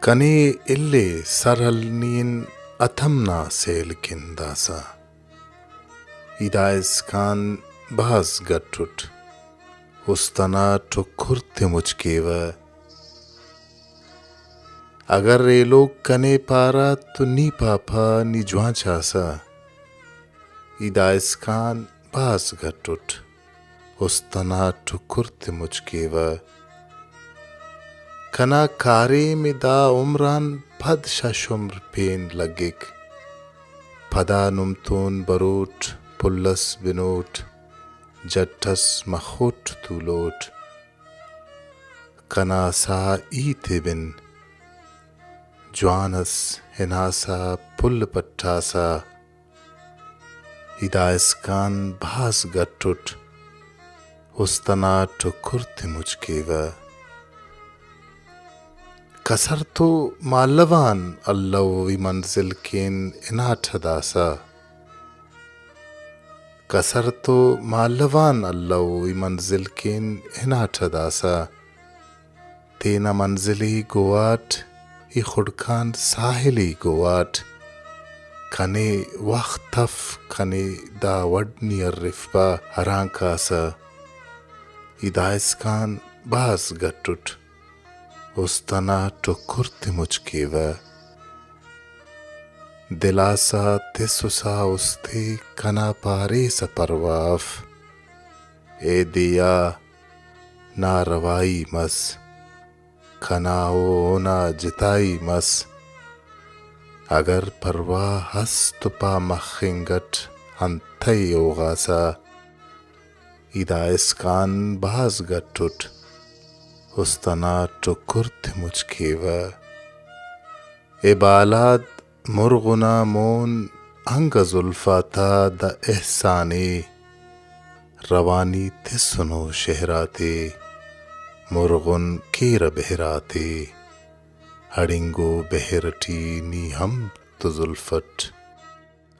कने इल्ले सरहलनीन अथमना सेलकिंदासा इदाइस्कान बास गट्टुट उस्तना ठुकुरते मुचकेवा अगर रे लोग कने पारा तो नी पापा नी ज्वांचासा इदाइस्कान बास गट्टुट उस्तना ठुकुरते मुचकेवा कना कारे में दा उमरान पद शशुम्र पेन लगिक पदा नुमतून बरूट पुल्लस बिनोट जट्टस मखोट तूलोट कना सा ईते बिन ज्वानस हिनासा पुल पट्टासा इदाइस्कान भास गट्टुट उस्तना ठुकुरते मुचकेवा कसर तो मालवान अल्लावी मंजिल केन इनाठदासा कसर तो मालवान अल्लावी मंजिल केन इनाठदासा तेना मंजिली गोवाट ई खुड़कान साहिली गोवाट कने वक्तफ कने दा वडनी अर्रिफबा हरांकासा इदाइस्कान बास गट्टुट उस्तना ठुकुरते मुचकेवा दिलासा तिसुसा उस्ते कना पारे सा परवाफ ए दिया ना रवाई मस खनाओ ना जिताई मस अगर परवा हस तुपा मखिंगट अंतई ओगासा इदाइस्कान बास गट्टुट उस्तना ठुकुरते मुचकेवा ए बालाद मुर्गुना मोन अंग जुल्फाता द एहसाने रवानी थे सुनो शहराते मुर्गुन केर बहराते हडिंगो बहरटी नी हम तो जुल्फट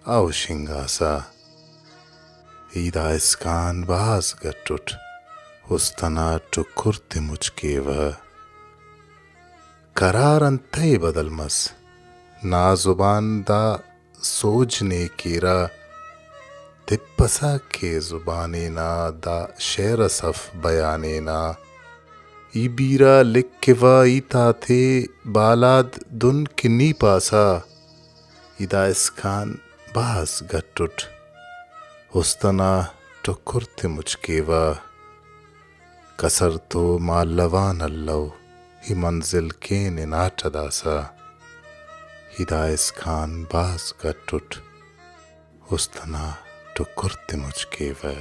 आओ शिंगासा इदाइस्कान बास गट्टुट उस्तना ठुकुरते मुचकेवा करार अंतई बदल मस ना जुबान दा सोचने केरा तिप्पसा के जुबाने ना दा शेर सफ बयाने ना ई बीरा लिख के वा ईता थे बालाद दुन किन्नी पासा इदाइस्कान बास गट्टुट उस्तना ठुकुरते मुचकेवा कसर तो मालवान अल्लाव ही मंजिल के निनाटदासा इदाइस्कान बास गट्टुट उस्तना ठुकुरते मुचकेवा।